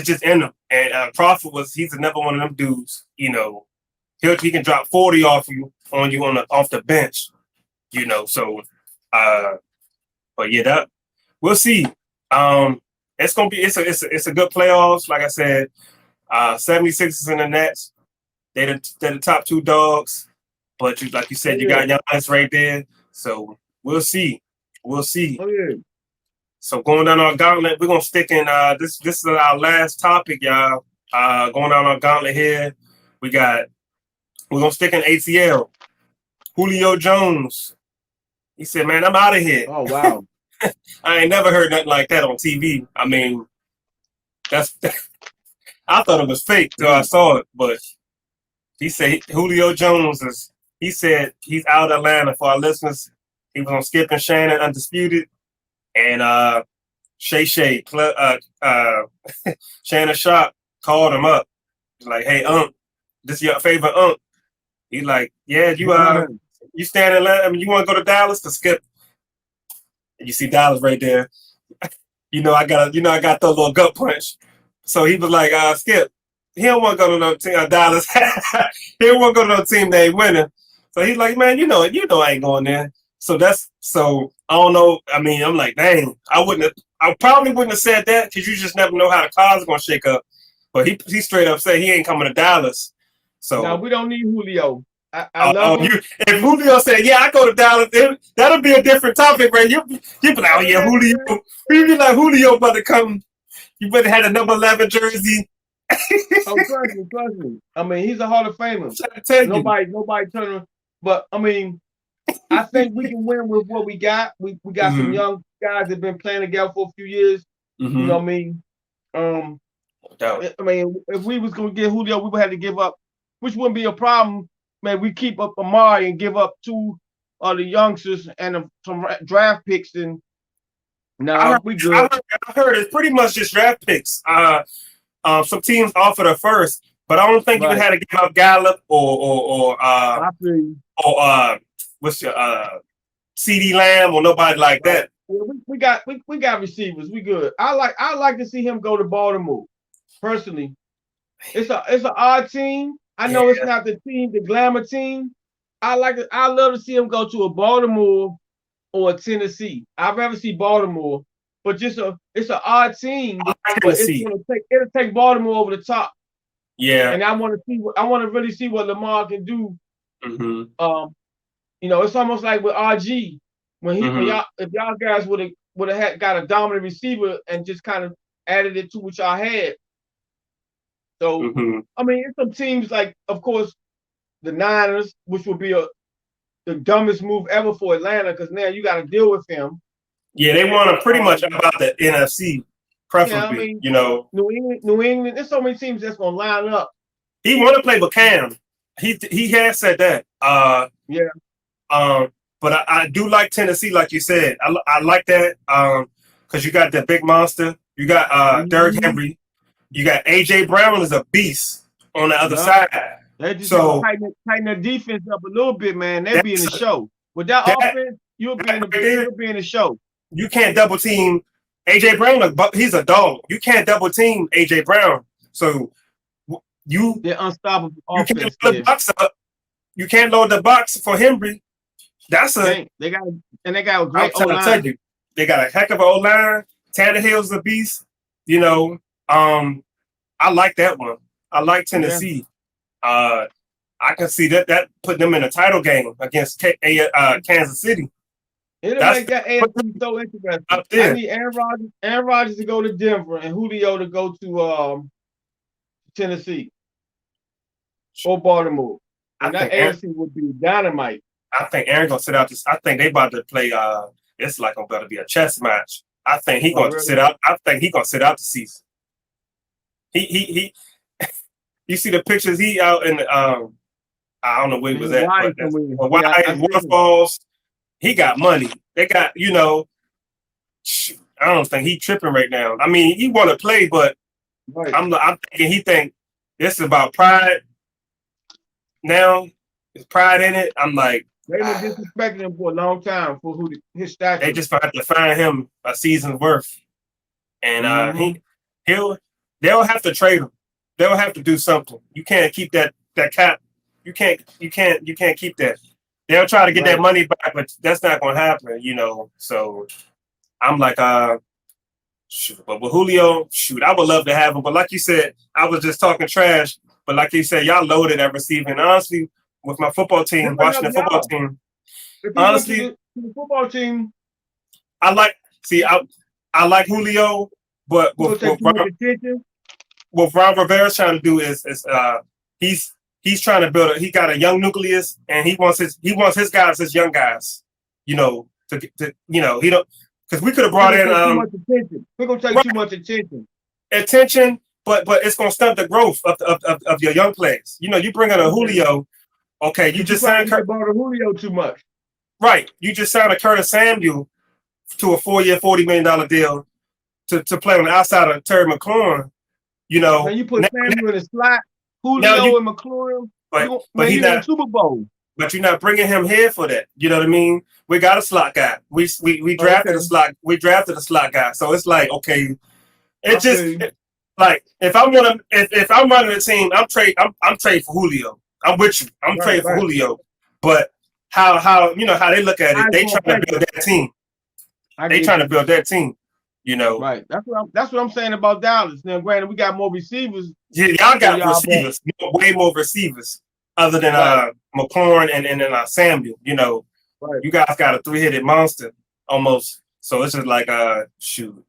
just in them. And Crawford he's another one of them dudes. He can drop 40 off you off the bench. So, but yeah, that we'll see. It's gonna be it's a good playoffs. Like I said, 76ers and the Nets. They're the top 2 dogs. But like you said, you got Giannis right there. So we'll see. We'll see. Oh, yeah. So going down our gauntlet, we're gonna stick in this is our last topic, y'all. Going down our gauntlet here, we're gonna stick in ATL. Julio Jones. He said, man, I'm out of here. Oh, wow. I ain't never heard nothing like that on TV. I mean, I thought it was fake till I saw it, but he said Julio Jones he said he's out of Atlanta. For our listeners, he was on Skip and Shannon Undisputed, and Shay Shannon Sharp called him up. He's like, hey, this is your favorite Unc. He's like, yeah, you stand in Atlanta. I mean, you want to go to Dallas to Skip? And you see Dallas right there. I got to throw a little gut punch. So he was like, Skip, he don't want to go to no team, Dallas. He don't want to go to no team that ain't winning. So he's like, man, I ain't going there. So I don't know. I mean, I'm like, dang, I probably wouldn't have said that because you just never know how the cards are going to shake up. But he straight up said he ain't coming to Dallas. So now we don't need Julio. I love him. If Julio said, yeah, I go to Dallas, that'll be a different topic, right? You'll be like, oh, yeah, Julio. You'll be like, Julio about to come. You better have a number 11 jersey. Oh, trust me. I mean, he's a Hall of Famer. Nobody turn him. But, I mean, I think we can win with what we got. We got some young guys that have been playing together for a few years. Mm-hmm. You know what I mean? I mean, if we was going to get Julio, we would have to give up, which wouldn't be a problem. Man, we keep up Amari and give up 2 of the youngsters and some draft picks. And now we good. I heard it's pretty much just draft picks. Some teams offered a first, but I don't think you had to give up Gallup or what's your CD Lamb or nobody like that. Yeah, we got receivers. We good. I like to see him go to Baltimore. Personally, it's an odd team. I know it's not the glamour team. I love to see him go to a Baltimore or a Tennessee. I'd rather see Baltimore, but it's an odd team. But it'll take Baltimore over the top. Yeah. And I want to really see what Lamar can do. Mm-hmm. It's almost like with RG when if y'all guys would have got a dominant receiver and just kind of added it to what y'all had. So, I mean, it's some teams like, of course, the Niners, which would be the dumbest move ever for Atlanta because now you got to deal with him. Yeah, they want to pretty much about the NFC, preferably, New England, there's so many teams that's going to line up. He want to play with Cam. He has said that. But I do like Tennessee, like you said. I like that because you got that big monster. You got Derrick Henry. You got A.J. Brown is a beast on the other side. They just tighten their defense up a little bit, man. They'll be in the show. With that offense, you'll be in the show. You can't double team A.J. Brown. He's a dog. You can't double team A.J. Brown. So they're unstoppable. You can't load the box up. You can't load the box for Henry. They got a great O-line. I'm tell you, they got a heck of an O-line. Tannehill's a beast. I like that one. I like Tennessee. I can see that put them in a title game against Kansas City. It'll make that AFC so interesting. I need Aaron Rodgers to go to Denver and Julio to go to Tennessee or Baltimore. And that AFC would be dynamite. I think Aaron gonna sit out. I think they about to play. It's like going to be a chess match. I think he going to sit out. I think he going to sit out the season. He you see the pictures he out in I don't know where he was at, but waterfalls. He got money. They got, I don't think he tripping right now. I mean, he want to play, but I'm thinking he think this is about pride. Now, there's pride in it. I'm like, they've been disrespecting him for a long time for his stature. They just have to find him a season's worth, and they'll have to trade him. They'll have to do something. You can't keep that cap. You can't keep that. They'll try to get that money back, but that's not going to happen, So I'm like, but with Julio, I would love to have him. But like you said, I was just talking trash. But like you said, y'all loaded at receiving. Honestly, with my football team, watching the football team. Honestly, to the football team, I like Julio, but with Ron Rivera's trying to do is he's trying to build he got a young nucleus, and he wants his guys, his young guys, you know, to you know, he don't, because we could have brought in we're gonna take too much attention, but it's gonna stunt the growth of your young players. You know, you bring in a Julio, okay, you just signed Julio too much. Right. You just signed a Curtis Samuel to a 4-year, $40 million deal to play on the outside of Terry McLaurin. You know, and you put Samuel in the slot, Julio and McLaurin, but he's not Super Bowl. But you're not bringing him here for that. You know what I mean? We got a slot guy. We drafted a slot. We drafted a slot guy. So it's like, okay, like if I'm running the team, I'm trading for Julio. I'm with you. I'm trading for Julio. But how you know how they look at it? They trying to build that team. They trying to build that team. You know, right? That's what I'm saying about Dallas. Now, granted, we got more receivers. Yeah, y'all got receivers, way more receivers, other than McLaurin and then Samuel. You know, you guys got a 3-headed monster almost. So it's just like shoot,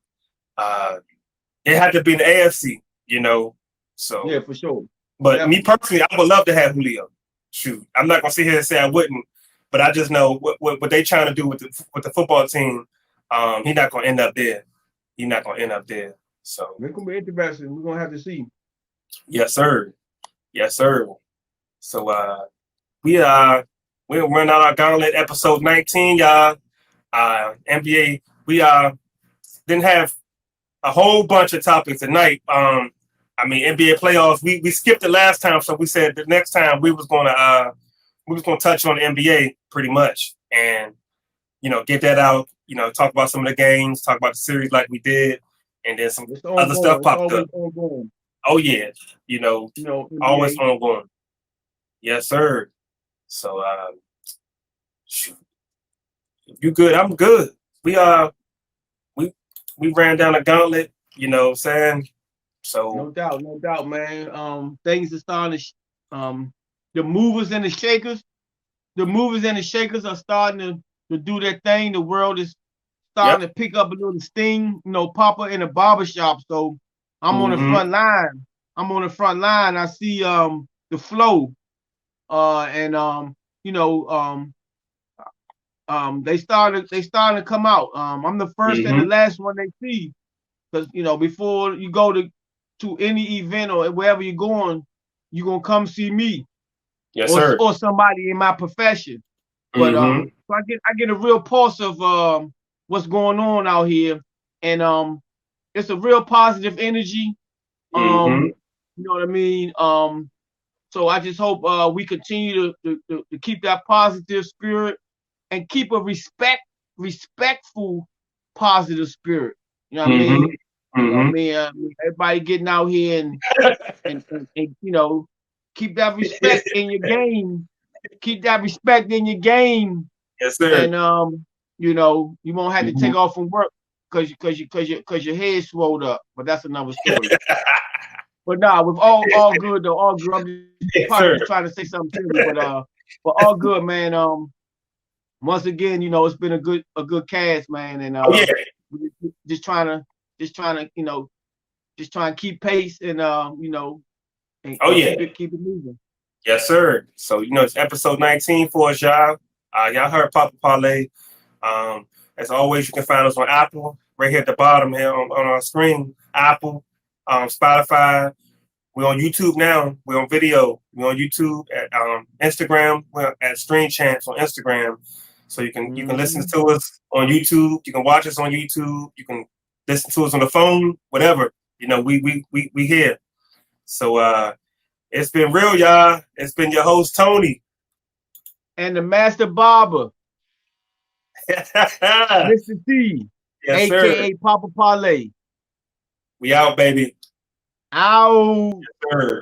it had to be in the AFC. You know, so yeah, for sure. But me personally, I would love to have Julio. Shoot, I'm not gonna sit here and say I wouldn't, but I just know what they trying to do with the football team. He's not gonna end up there. He's not gonna end up there. So it's gonna be interesting. We're gonna have to see. Yes, sir. Yes, sir. So we're running out our gauntlet, episode 19, y'all. NBA. We didn't have a whole bunch of topics tonight. I mean, NBA playoffs. We skipped it last time, so we said the next time we was gonna touch on the NBA pretty much, and you know, get that out. You know, talk about some of the games, talk about the series like we did, and then some other stuff popped up. Oh yeah, you know always ongoing. Yes, sir. So shoot. If you good, I'm good. We ran down a gauntlet, you know what I'm saying? So no doubt, man. Things are starting to the movers and the shakers are starting to do their thing. The world is starting to pick up a little steam. You know, Poppa in the barbershop. So I'm on the front line. I see the flow. They starting to come out. I'm the first and the last one they see. Because you know, before you go to any event or wherever you're going, you're gonna come see me. Yes, sir. Or somebody in my profession. But so I get a real pulse of what's going on out here, and it's a real positive energy. You know what I mean? So I just hope we continue to keep that positive spirit and keep a respectful positive spirit. You know what I mean? You know what I mean? Everybody getting out here and you know, keep that respect in your game. Keep that respect in your game. Yes, sir. And you know, you won't have to take off from work because your head swelled up. But that's another story. But nah, with all good though, all good. I'm just probably trying to say something to you, but all good, man. Once again, you know, it's been a good cast, man, and just trying to you know, just trying to keep pace and you know, and keep it moving. Yes, sir. So you know, it's episode 19 for us, y'all. Y'all heard Poppa Parlay. As always, you can find us on Apple, right here at the bottom here on our screen. Apple, Spotify. We're on YouTube now. We're on video. We're on YouTube, at Instagram. We're at streamchamps on Instagram. So you can listen to us on YouTube. You can watch us on YouTube. You can listen to us on the phone. Whatever. You know, we here. So it's been real, y'all. It's been your host Tony and the master barber, Mr. T, yes, aka sir. Poppa Parlay. We out, baby. Out. Yes, sir.